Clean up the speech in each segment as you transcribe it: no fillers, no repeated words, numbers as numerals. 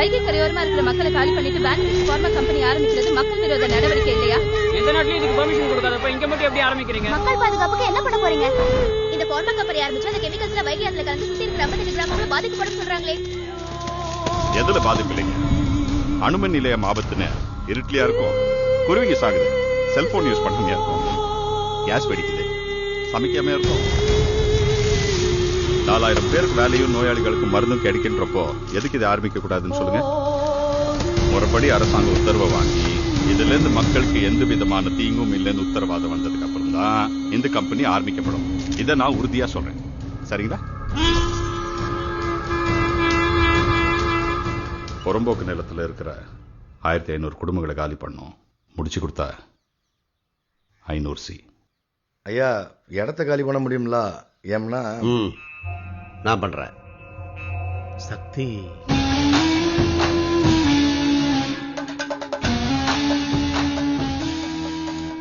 வைகை கரையோரமா இருக்கிற மக்களை காலி பண்ணிட்டு பேங்க் ஃபார்மா கம்பெனி ஆரம்பிக்கிறது மக்கள் விரோத நடவடிக்கை இல்லையா? எந்த நாட்டிலும் இதுக்கு பெர்மிஷன் கொடுக்காதப்ப இங்க மட்டும் எப்படி ஆரம்பிக்கிறீங்க? மக்கள் பாதுகாப்புக்கு என்ன பண்ண போறீங்க? இந்த ஃபார்மா கம்பெனி ஆரம்பிச்சா அந்த கெமிக்கல்ஸ்ல வைகை ஆத்துல கலந்து சுத்தி இருக்கிற 50 கிராமங்கள பாதிக்கப்படும் சொல்றாங்களே. எதுல பாதிப்பில்லைங்க? அணுமின் நிலையம் ஆபத்துன்னு இருட்டிலியா இருக்கும், குருவிங்க சாகுது, செல்போன் யூஸ் பண்ணாமையா இருக்கும், கேஸ் வெடிக்குது, சமைக்காமையா இருக்கும். 4000 பேருக்கு வேலையும் நோயாளிகளுக்கு மருந்தும் கிடைக்கின்றப்போ எதுக்கு இதை ஆரம்பிக்க கூடாதுன்னு சொல்லுங்க. முறைப்படி அரசாங்கம் உத்தரவை வாங்கி இதுல இருந்து மக்களுக்கு எந்த விதமான தீங்கும் இல்லைன்னு உத்தரவாதம் வந்ததுக்கு அப்புறம் தான் இந்த கம்பெனி ஆரம்பிக்கப்படும். இதை நான் உறுதியா சொல்றேன். சரிங்களா? புறம்போக்கு நிலத்துல இருக்கிற 1500 குடும்பங்களை காலி பண்ணோம். முடிச்சு கொடுத்தா 500 சி. ஐயா, இடத்த காலி பண்ண முடியுங்களா? ஏம்னா நான் பண்றேன். சக்தி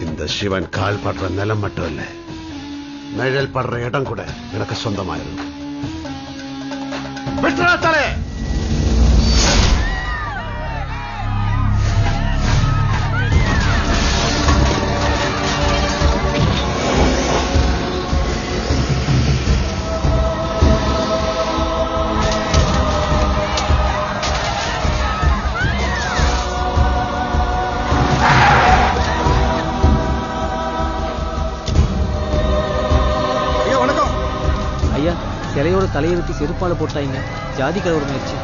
இந்த சிவன் கால் படுற நிலம் மட்டும் இல்ல, நிழல் படுற இடம் கூட எனக்கு சொந்தமாயிரும். தலை சிலையோட தலையை வெட்டி செருப்பால போட்டாங்க. ஜாதி கலவரம் ஆயிடுச்சு.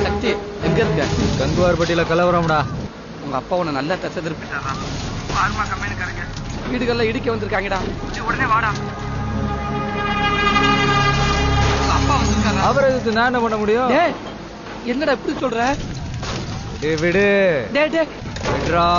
சக்தி எங்க இருக்க? கங்குவார்பட்டியில கலவரம்டா. உங்க அப்பா உன்னை நல்லா தசை திருப்பிட்டாரா? பார்மா கம்பெனிக்காரங்க வீடுகள்ல இடிக்க வந்திருக்காங்கடா. உடனே வாடா. அப்பா வந்திருக்காரா? அவரை எதிர்த்து நான் என்ன பண்ண முடியும்? என்னடா இப்படி சொல்ற? விடு விடுறா.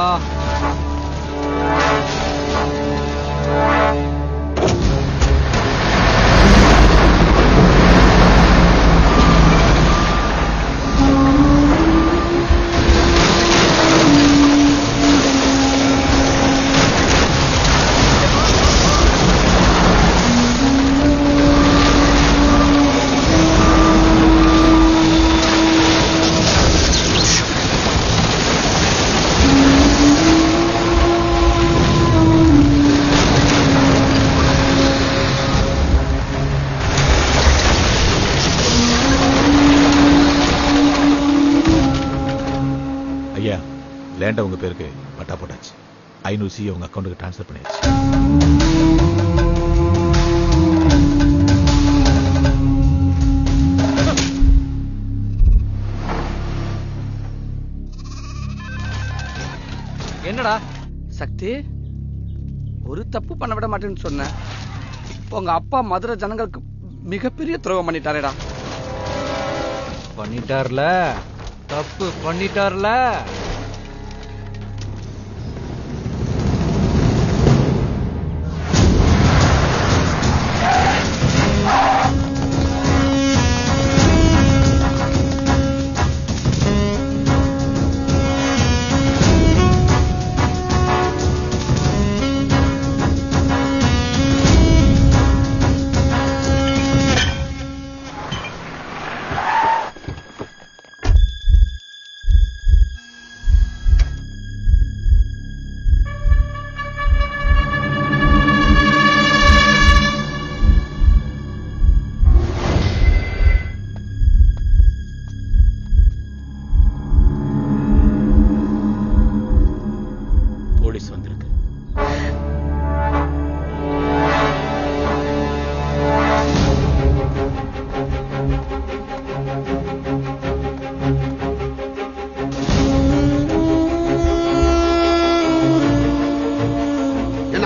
லேண்ட உங்க பேருக்கு பட்டா போட்டாச்சு. 500 சி உங்க அக்கௌண்ட்டுக்கு டிரான்ஸ்ஃபர் பண்ணியாச்சு. என்னடா சக்தி, ஒரு தப்பு பண்ண விட மாட்டேன்னு சொன்ன. உங்க அப்பா மதுரை ஜனங்களுக்கு மிகப்பெரிய துரோகம் பண்ணிட்டாரேடா. பண்ணிட்டார்ல, தப்பு பண்ணிட்டார்ல.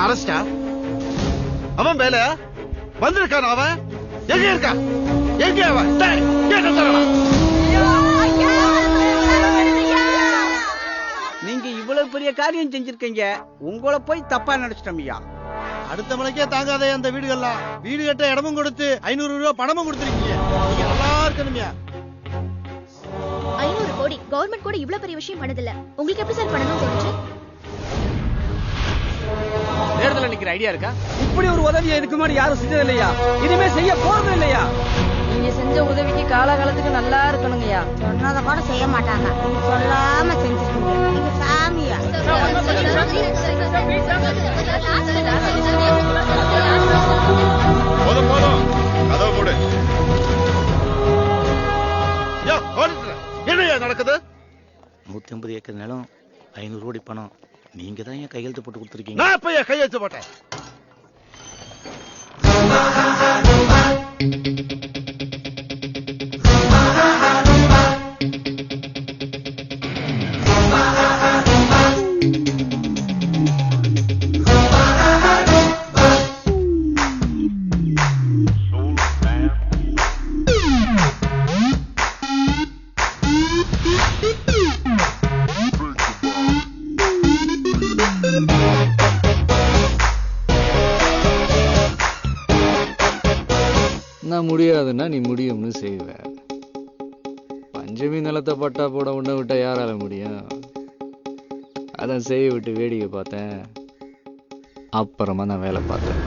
அரஸ்டா? அவன் வேலை வந்திருக்கான். அவன் எங்க இருக்கா? எங்க அவன்? நீங்க இவ்வளவு பெரிய காரியம் செஞ்சிருக்கீங்க, உங்களை போய் தப்பா நினைச்சிட்டோம்யா. அடுத்த மலைக்கே தாங்காத அந்த வீடுகள்லாம் வீடு கட்ட இடமும் கொடுத்து 500 ரூபாய் பணமும் கொடுத்துருக்கீங்க. நல்லா இருக்கணும்யா. 500 கோடி கவர்மெண்ட் கூட இவ்வளவு பெரிய விஷயம் பண்ணதில்ல. உங்களுக்கு எப்படி சார் பண்ணணும் தோணுச்சு? தேர்தல நிக்கிற ஐடியா இருக்கா? இப்படி ஒரு உதவியை இதுக்கு முன்னாடி யாரும் செஞ்சது இல்லையா, இனிமே செய்ய போறது இல்லையா? நீங்க செஞ்ச உதவிக்கு காலகாலத்துக்கு நல்லா இருக்கணுங்கய்யா. சொன்னதை கூட செய்ய மாட்டாங்க, நீங்க சொல்லாம செஞ்சிருக்கீங்க. நீங்க சாமியா? போதும் போதும், கதவு மூடு. என்னையா நடக்குது? 150 ஏக்கர் நிலம், 500 கோடி பணம். நீங்க தான் என் கையெழுத்து போட்டு கொடுத்துருக்கீங்க. நான் இப்ப என் கையெழுத்து போட்டேன். நான் முடியாதுன்னா நீ முடியும்னு செய்வ. பஞ்சமி நிலத்தை பட்டா போட உன்னை விட்டா யாரால முடியும்? அதான் செய்ய விட்டு வேடிக்கை பார்த்தேன். அப்புறமா நான் வேலை பார்த்தேன்.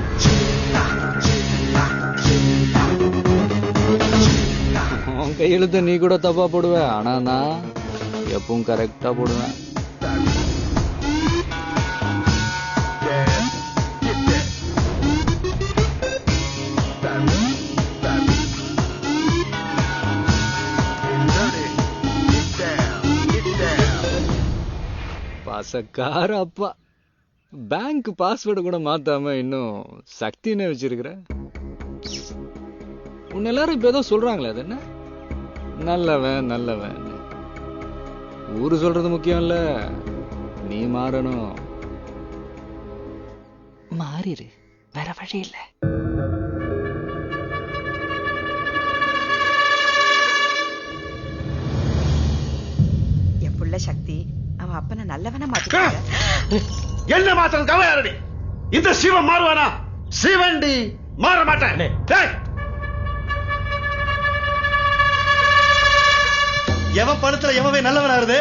உன் கையெழுத்த நீ கூட தப்பா போடுவ, ஆனா நான் எப்பவும் கரெக்டா போடுவேன். பாசக்கார அப்பா, பேங்க் பாஸ்வேர்டு கூட மாத்தாம இன்னும் சக்தின்னு வச்சிருக்கிற. உன்னை எல்லாரும் இப்ப ஏதோ சொல்றாங்களே, அது என்ன? நல்லவன் நல்லவன். ஊரு சொல்றது முக்கியம் இல்ல, நீ மாறணும். மாறிடு, வேற வழி இல்ல. என் புள்ள சக்தி அவ அப்பனை நல்லவனா மாத்திட்டாங்க. என்ன மாத்திரம் கவையாரடி? இந்த சிவன் மாறுவானா? சிவண்டி மாற மாட்டேன். டேய், எவன் பணத்துல எவவே நல்லவனாருது?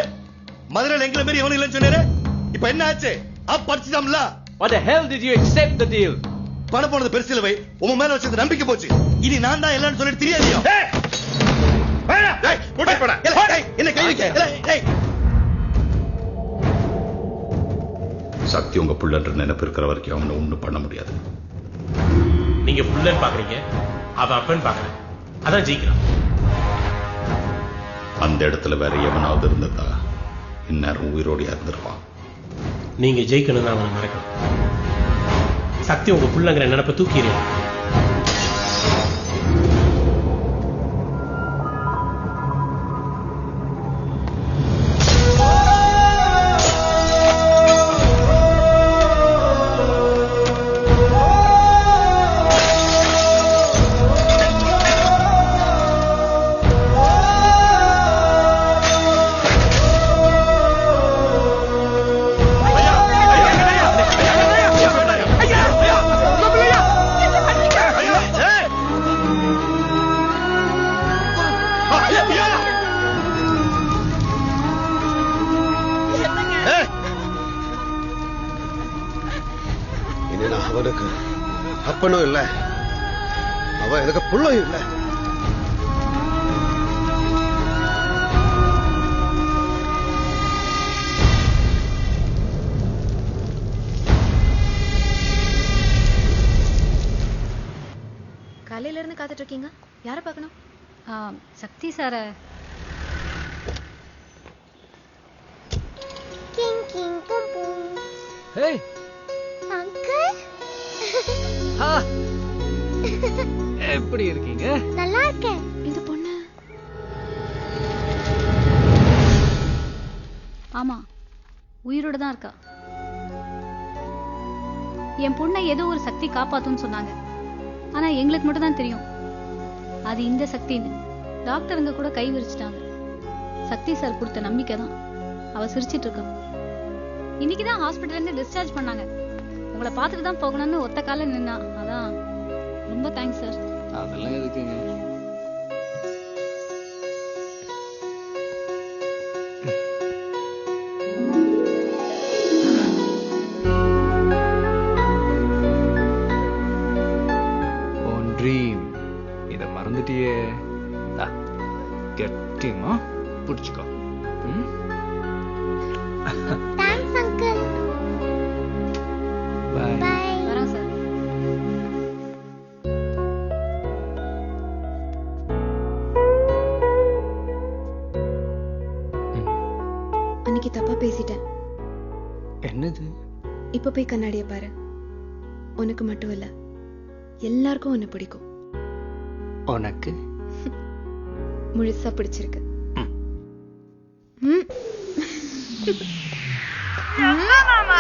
மதுரையில் எங்களை மாரி எவனும் இல்லைன்னு சொன்னாரு. இப்ப என்ன ஆச்சு? படிச்சுதாம்ல. What the hell did you accept the deal? பணம் போனது பெருசில வை, உன் மேல வச்சது நம்பிக்கை போச்சு. இனி நான் தான் எல்லாரும் சொல்லிட்டு தெரியாதியோ? என்ன கை வைக்க? சக்தி உங்க புள்ளன்ற நினைப்பு இருக்கிற வரைக்கும் அவனை ஒண்ணும் பண்ண முடியாது. நீங்க புள்ளன்னு பாக்குறீங்க, அவ அப்பன்னு பாக்குறேன். அதான் ஜெயிக்கிறான். அந்த இடத்துல வேற எவனாவது இருந்ததா இந்நேரம் உயிரோடியா இருந்திருப்பான். நீங்க ஜெயிக்கணும்னு அவனை மறக்கணும். சக்தி உங்க புள்ளங்கிற நினைப்பை தூக்கிறேன். அவனுக்கு அப்பனும் இல்ல, அவன் எனக்கு புள்ளையும் இல்ல. காலையில இருந்து காத்துட்டு இருக்கீங்க, யார பார்க்கணும்? சக்தி சார. Hey. அங்கிள், எப்படி இருக்கீங்க? நல்லா இருக்கேன். இந்த பொண்ணு ஆமா, உயிரோட தான் இருக்கா. என் பொண்ணை ஏதோ ஒரு சக்தி காப்பாத்துன்னு சொன்னாங்க. ஆனா எங்களுக்கு மட்டும் தான் தெரியும் அது இந்த சக்தின்னு. டாக்டருங்க கூட கை விரிச்சிட்டாங்க. சக்தி சார் கொடுத்த நம்பிக்கை தான். அவ சிரிச்சிட்டு இருக்கா. இன்னைக்குதான் ஹாஸ்பிட்டல்ல இருந்து டிஸ்சார்ஜ் பண்ணாங்க. உங்களை பார்த்துட்டு தான் போகணும்னு ஒத்த கால நின்னா. அதான் ரொம்ப தேங்க்ஸ் சார். அதெல்லாம் எதுக்குங்க? மறந்துட்டியே. கெட்டிமா பிடிச்சுக்கோ. Thanks uncle. பாய். வரோம் சார். அன்னைக்கு தப்பா பேசிட்டேன். என்னது? இப்ப போய் கண்ணாடிய பாரு. உனக்கு மட்டும் இல்ல, எல்லாருக்கும் உன்னை பிடிக்கும். உனக்கு முழுசா பிடிச்சிருக்கு. என்ன மாமா